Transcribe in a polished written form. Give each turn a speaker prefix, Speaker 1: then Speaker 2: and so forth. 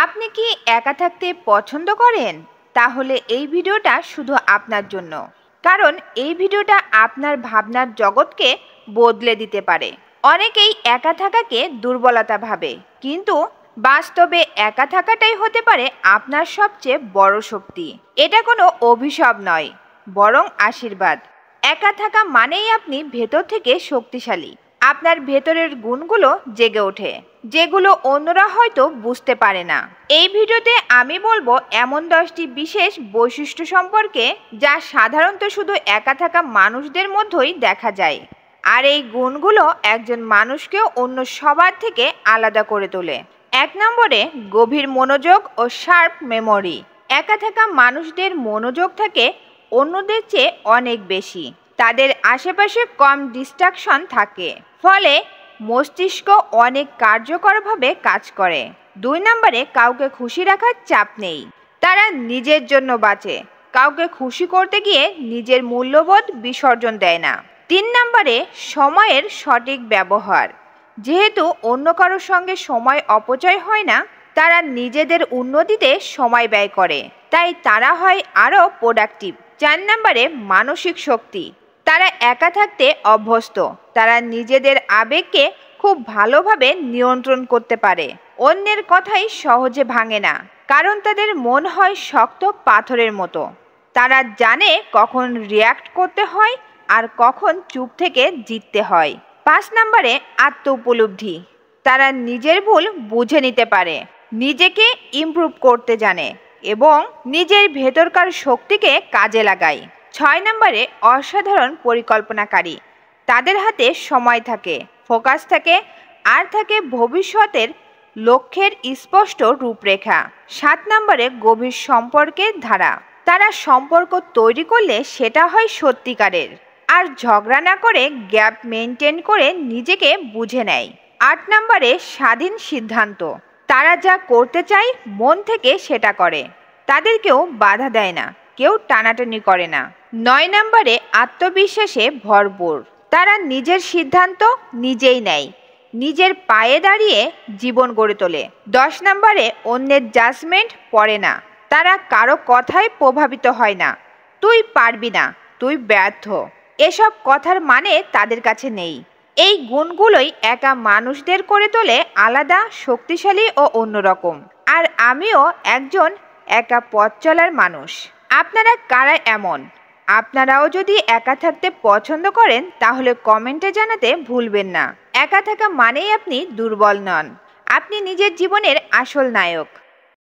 Speaker 1: আপনি কি একা থাকতে পছন্দ করেন? তাহলে এই ভিডিওটা শুধু আপনার জন্য। কারণ এই ভিডিওটা আপনার ভাবনার জগৎকে বদলে দিতে পারে। অনেকেই একা থাকাকে দুর্বলতা ভাবে, কিন্তু বাস্তবে একা থাকাটাই হতে পারে আপনার সবচেয়ে বড় শক্তি। এটা কোনো অভিশাপ নয়, বরং আশীর্বাদ। একা থাকা মানেই আপনি ভেতর থেকে শক্তিশালী। আপনার ভেতরের গুণগুলো জেগে ওঠে, যেগুলো অন্যরা হয়তো বুঝতে পারে না। এই ভিডিওতে আমি বলবো এমন 10টি বিশেষ বৈশিষ্ট্য সম্পর্কে, যা সাধারণত শুধু একা থাকা মানুষদের মধ্যেই দেখা যায়। আর এই গুণগুলো একজন মানুষকে অন্য সবার থেকে আলাদা করে তোলে। 1 নম্বরে, গভীর মনোযোগ ও শার্প মেমোরি। একা থাকা মানুষদের মনোযোগ থাকে অন্যদের চেয়ে অনেক বেশি। তাদের আশেপাশে কম ডিস্ট্রাকশন থাকে, ফলে মস্তিষ্ক অনেক কার্যকরভাবে কাজ করে। 2 নম্বরে, কাউকে খুশি রাখার চাপ নেই। তারা নিজের জন্য বাঁচে, কাউকে খুশি করতে গিয়ে নিজের মূল্যবোধ বিসর্জন দেয় না। 3 নম্বরে, সময়ের সঠিক ব্যবহার। যেহেতু অন্য কারোর সঙ্গে সময় অপচয় হয় না, তারা নিজেদের উন্নতিতে সময় ব্যয় করে, তাই তারা হয় আরও প্রোডাক্টিভ। 4 নম্বরে, মানসিক শক্তি। তারা একা থাকতে অভ্যস্ত। তারা নিজেদের আবেগকে খুব ভালোভাবে নিয়ন্ত্রণ করতে পারে। অন্যের কথাই সহজে ভাঙে না, কারণ তাদের মন হয় শক্ত পাথরের মতো। তারা জানে কখন রিয়্যাক্ট করতে হয় আর কখন চুপ থেকে জিততে হয়। 5 নম্বরে, আত্ম উপলব্ধি। তারা নিজের ভুল বুঝে নিতে পারে, নিজেকে ইমপ্রুভ করতে জানে এবং নিজের ভেতরকার শক্তিকে কাজে লাগায়। 6 নম্বরে, অসাধারণ পরিকল্পনাকারী। তাদের হাতে সময় থাকে, ফোকাস থাকে, আর থাকে ভবিষ্যতের লক্ষ্যের স্পষ্ট রূপরেখা। 7 নম্বরে, গভীর সম্পর্কের ধারা। তারা সম্পর্ক তৈরি করলে সেটা হয় সত্যিকারের, আর ঝগড়া না করে গ্যাপ মেনটেন করে নিজেকে বুঝে নেয়। 8 নম্বরে, স্বাধীন সিদ্ধান্ত। তারা যা করতে চায় মন থেকে সেটা করে। তাদের কেউ বাধা দেয় না, কেউ টানাটানি করে না। 9 নম্বরে, আত্মবিশ্বাসে ভরপুর। তারা নিজের সিদ্ধান্ত নিজেই নেয়, নিজের পায়ে দাঁড়িয়ে জীবন গড়ে তোলে। 10 নম্বরে, অন্যের জাজমেন্ট পড়ে না। তারা কারো কথায় প্রভাবিত হয় না। তুই পারবি না, তুই ব্যর্থ, এসব কথার মানে তাদের কাছে নেই। এই গুণগুলোই একা মানুষদের করে তোলে আলাদা, শক্তিশালী ও অন্যরকম। আর আমিও একজন একা পথ চলার মানুষ। আপনারা কারা এমন? আপনারাও যদি একা থাকতে পছন্দ করেন, তাহলে কমেন্টে জানাতে ভুলবেন না। একা থাকা মানেই আপনি দুর্বল নন, আপনি নিজের জীবনের আসল নায়ক।